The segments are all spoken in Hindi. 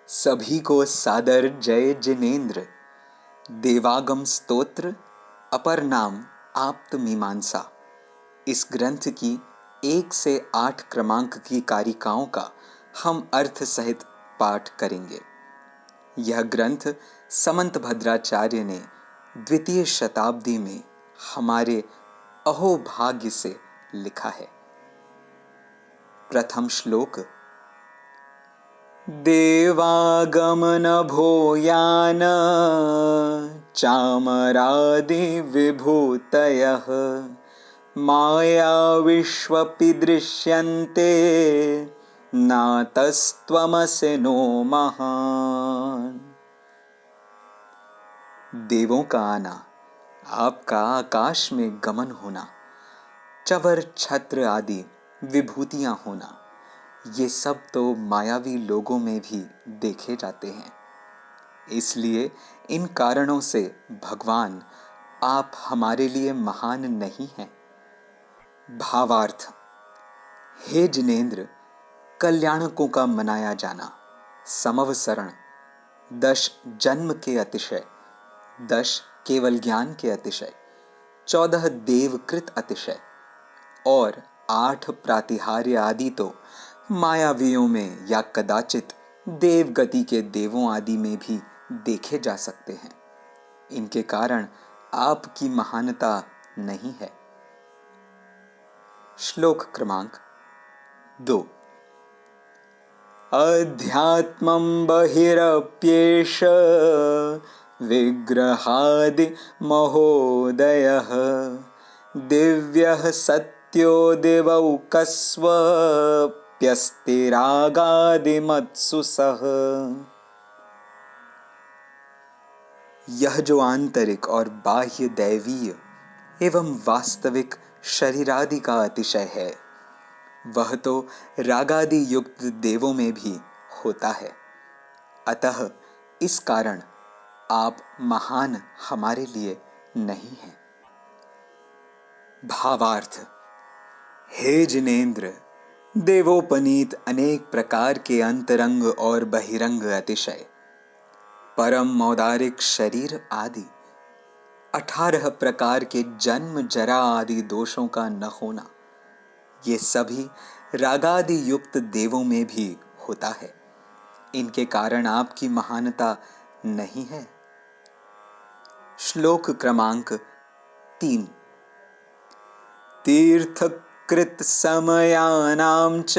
सभी को सादर जय जिनेन्द्र। देवागम स्तोत्र अपर नाम आप्त मीमांसा। इस ग्रंथ की 1 से 8 क्रमांक की कारिकाओं का हम अर्थ सहित पाठ करेंगे। यह ग्रंथ समंत भद्राचार्य ने 2वीं शताब्दी में हमारे अहोभाग्य से लिखा है। प्रथम श्लोक। देवागमन भूयान चामरादि विभूतयः माया विश्वपि दृश्यन्ते नातस्त्वमसि नो महान्। देवों का आना, आपका आकाश में गमन होना, चवर छत्र आदि विभूतियां होना, ये सब तो मायावी लोगों में भी देखे जाते हैं। इसलिए इन कारणों से भगवान आप हमारे लिए महान नहीं हैं। भावार्थ। हे जिनेन्द्र, कल्याणकों का मनाया जाना, समवसरण, 10 जन्म के अतिशय, 10 केवल ज्ञान के अतिशय, 14 देवकृत अतिशय और 8 प्रातिहार्य आदि तो मायावियों में या कदाचित देवगति के देवों आदि में भी देखे जा सकते हैं। इनके कारण आपकी महानता नहीं है। श्लोक क्रमांक 2। अध्यात्मं बहिरप्येष विग्रहादि महोदयः दिव्यः सत्यो दिवौकस्वप्यस्तिरागादिमत्सु सह। यह जो आंतरिक और बाह्य दैवीय एवं वास्तविक शरीरादि का अतिशय है, वह तो रागादि युक्त देवों में भी होता है। अतः इस कारण आप महान हमारे लिए नहीं हैं। भावार्थ। हे जिनेन्द्र, देवोपनीत अनेक प्रकार के अंतरंग और बहिरंग अतिशय, परम मौदारिक शरीर आदि, 18 प्रकार के जन्म जरा आदि दोषों का न होना, ये सभी रागादि युक्त देवों में भी होता है। इनके कारण आपकी महानता नहीं है। श्लोक क्रमांक 3। तीर्थकृत समयानां च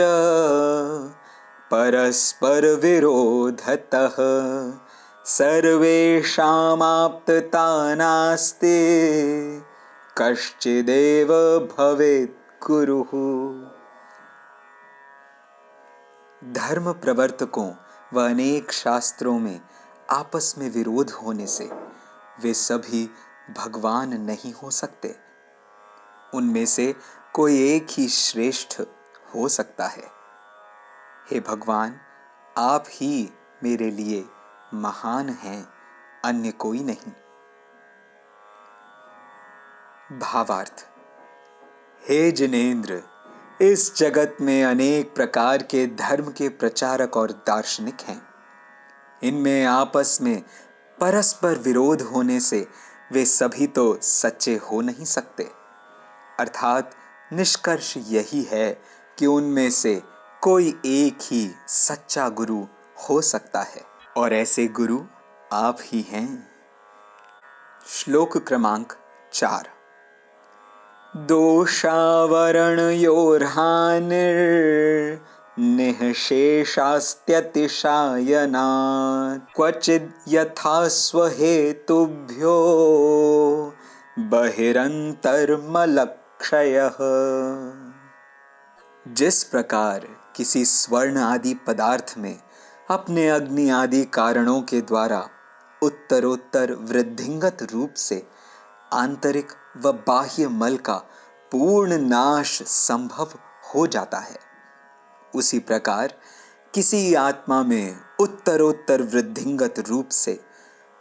परस्पर विरोधतः सर्वेषामाप्तता कश्चिदेव भवेत् कुरुः। धर्म प्रवर्तकों व अनेक शास्त्रों में आपस में विरोध होने से वे सभी भगवान नहीं हो सकते। उनमें से कोई एक ही श्रेष्ठ हो सकता है। हे भगवान, आप ही मेरे लिए महान हैं, अन्य कोई नहीं। भावार्थ। हे जिनेन्द्र, इस जगत में अनेक प्रकार के धर्म के प्रचारक और दार्शनिक हैं। इनमें आपस में परस्पर विरोध होने से वे सभी तो सच्चे हो नहीं सकते। अर्थात निष्कर्ष यही है कि उनमें से कोई एक ही सच्चा गुरु हो सकता है और ऐसे गुरु आप ही हैं। श्लोक क्रमांक 4। दोषावरणयोर्हानिर्निःशेषास्त्यतिशायनात् क्वचिद् यथा स्वहेतुभ्यो बहिरंतर्मलक्षयः। जिस प्रकार किसी स्वर्ण आदि पदार्थ में अपने अग्नि आदि कारणों के द्वारा उत्तरोत्तर वृद्धिंगत रूप से आंतरिक व बाह्य मल का पूर्ण नाश संभव हो जाता है, उसी प्रकार किसी आत्मा में उत्तरोत्तर वृद्धिंगत रूप से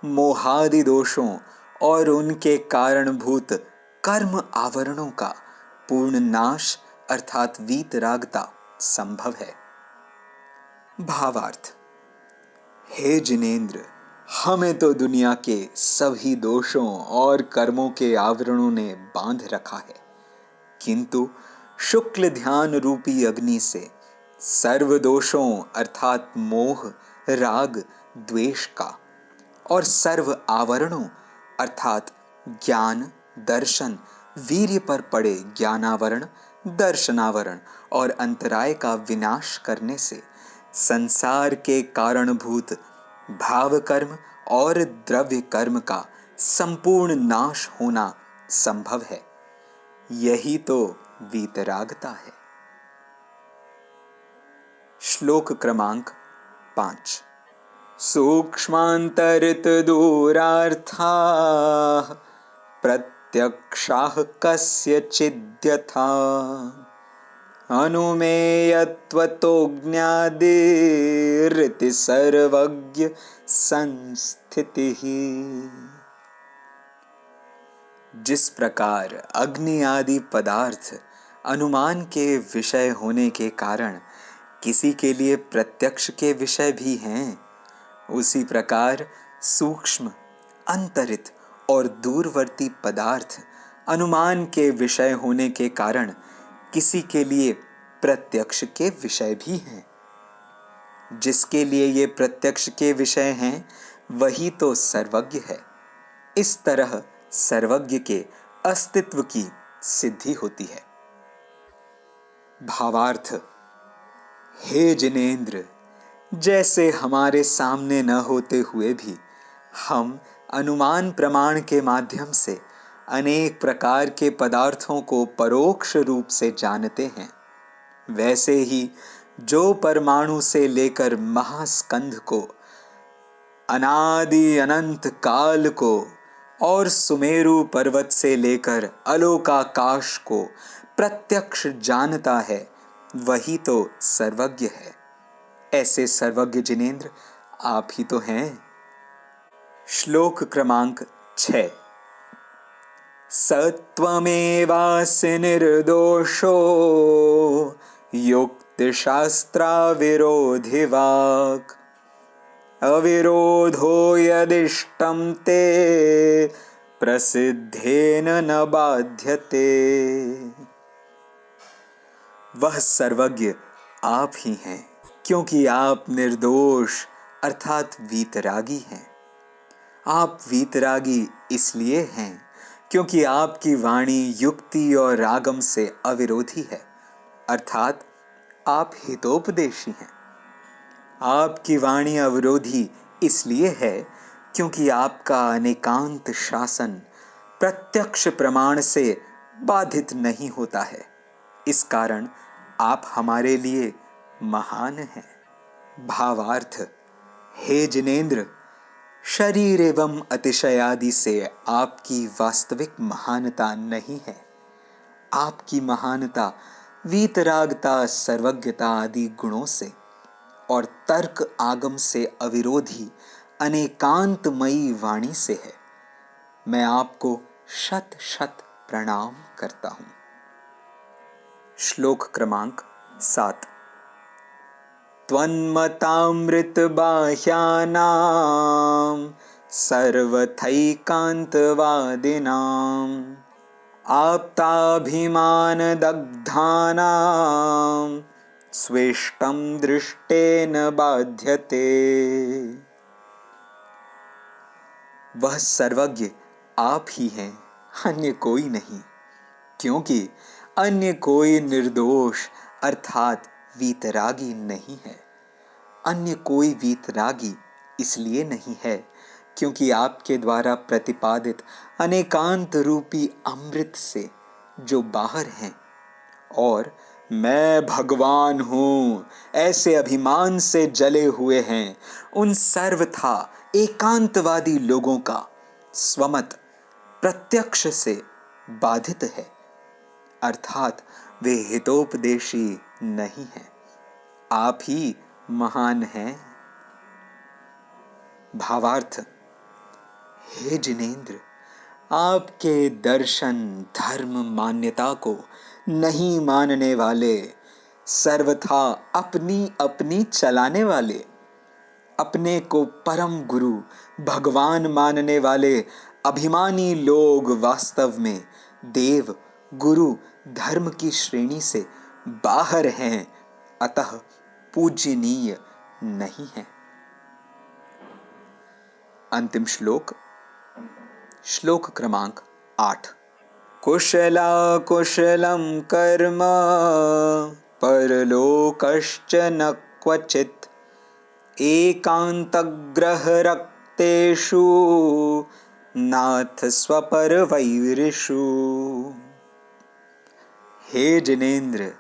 मोहादि दोषों और उनके कारणभूत कर्म आवरणों का पूर्ण नाश अर्थात वीतरागता संभव है। भावार्थ। हे जिनेंद्र, हमें तो दुनिया के सभी दोषों और कर्मों के आवरणों ने बांध रखा है, किंतु शुक्ल ध्यान रूपी अग्नि से सर्व दोषों अर्थात मोह, राग, द्वेष का और सर्व आवरणों अर्थात ज्ञान, दर्शन, वीर्य पर पड़े ज्ञानावरण, दर्शनावरण और अंतराय का विनाश करने से संसार के कारणभूत भाव कर्म और द्रव्य कर्म का संपूर्ण नाश होना संभव है। यही तो वीतरागता है। श्लोक क्रमांक 5। सूक्ष्मांतरित दूरार्थाः प्रत्यक्षाः कस्यचिद्यथा अनुमेयत्वतो ज्ञादिरिति सर्वज्ञ संस्थितिः। जिस प्रकार अग्नि आदि पदार्थ अनुमान के विषय होने के कारण किसी के लिए प्रत्यक्ष के विषय भी हैं, उसी प्रकार सूक्ष्म, अंतरित और दूरवर्ती पदार्थ अनुमान के विषय होने के कारण किसी के लिए प्रत्यक्ष के विषय भी हैं। जिसके लिए ये प्रत्यक्ष के विषय हैं, वही तो सर्वज्ञ है। इस तरह सर्वज्ञ के अस्तित्व की सिद्धि होती है। भावार्थ: हे जिनेंद्र, जैसे हमारे सामने न होते हुए भी हम अनुमान प्रमाण के माध्यम से अनेक प्रकार के पदार्थों को परोक्ष रूप से जानते हैं, वैसे ही जो परमाणु से लेकर महास्कंध को, अनादि अनंत काल को और सुमेरु पर्वत से लेकर अलोकाकाश को प्रत्यक्ष जानता है, वही तो सर्वज्ञ है। ऐसे सर्वज्ञ जिनेंद्र आप ही तो हैं। श्लोक क्रमांक 6। सत्वमेवासि निर्दोषो युक्तिशास्त्राविरोधिवाक् अविरोधो यदिष्टं ते प्रसिद्धेन न बाध्यते। वह सर्वज्ञ आप ही हैं, क्योंकि आप निर्दोष अर्थात वीतरागी हैं। आप वीतरागी इसलिए हैं क्योंकि आपकी वाणी युक्ति और रागम से अविरोधी है, अर्थात आप हितोपदेशी हैं। आपकी वाणी अविरोधी इसलिए है क्योंकि आपका अनेकांत शासन प्रत्यक्ष प्रमाण से बाधित नहीं होता है। इस कारण आप हमारे लिए महान हैं। भावार्थ: हे जिनेंद्र, शरीर एवं अतिशय आदि से आपकी वास्तविक महानता नहीं है। आपकी महानता वीतरागता, सर्वज्ञता आदि गुणों से और तर्क आगम से अविरोधी अनेकांतमयी वाणी से है। मैं आपको शत शत प्रणाम करता हूं। श्लोक क्रमांक 7। त्वन्मतामृत बाह्यानां सर्वथैकान्तवादिनां आप्ताभिमान दग्धानां स्वेष्टं दृष्टेन बाध्यते। वह सर्वज्ञ आप ही हैं, अन्य कोई नहीं, क्योंकि अन्य कोई निर्दोष अर्थात वीतरागी नहीं है। अन्य कोई वीतरागी इसलिए नहीं है क्योंकि आपके द्वारा प्रतिपादित अनेकांत रूपी अमृत से जो बाहर हैं और मैं भगवान हूं ऐसे अभिमान से जले हुए हैं, उन सर्वथा एकांतवादी लोगों का स्वमत प्रत्यक्ष से बाधित है, अर्थात वे हितोपदेशी नहीं हैं। आप ही महान हैं। भावार्थ: हे जिनेंद्र, आपके दर्शन धर्म मान्यता को नहीं मानने वाले, सर्वथा अपनी अपनी चलाने वाले अपने को परम गुरु भगवान मानने वाले अभिमानी लोग वास्तव में देव गुरु धर्म की श्रेणी से बाहर हैं, अतः पूजनीय नहीं हैं। अंतिम श्लोक, श्लोक क्रमांक 8। कुशला कुशलं कर्म परलोकश्च न क्वचित् एकान्तग्रहरक्तेषु नाथ स्वपरवैरिषु। हे जिनेन्द्र,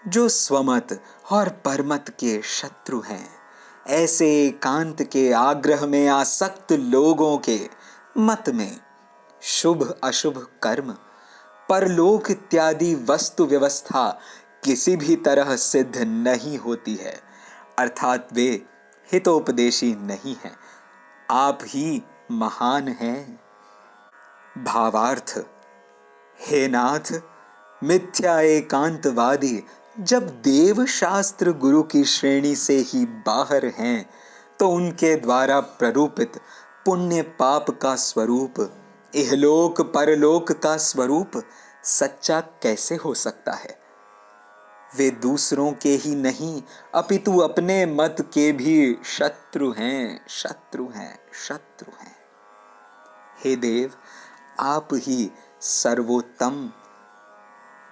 जो स्वमत और परमत के शत्रु हैं, ऐसे एकांत के आग्रह में आसक्त लोगों के मत में शुभ अशुभ कर्म, परलोक इत्यादि वस्तु व्यवस्था किसी भी तरह सिद्ध नहीं होती है, अर्थात वे हितोपदेशी नहीं हैं। आप ही महान हैं। भावार्थ, हे नाथ, मिथ्या एकांतवादी जब देव शास्त्र गुरु की श्रेणी से ही बाहर हैं, तो उनके द्वारा प्ररूपित पुण्य पाप का स्वरूप, इहलोक परलोक का स्वरूप सच्चा कैसे हो सकता है? वे दूसरों के ही नहीं अपितु अपने मत के भी शत्रु हैं, शत्रु हैं, शत्रु हैं। हे देव, आप ही सर्वोत्तम,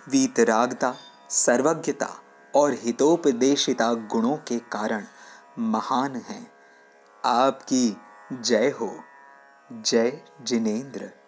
वीतरागता, सर्वज्ञता और हितोपदेशिता गुणों के कारण महान हैं। आपकी जय हो। जय जिनेन्द्र।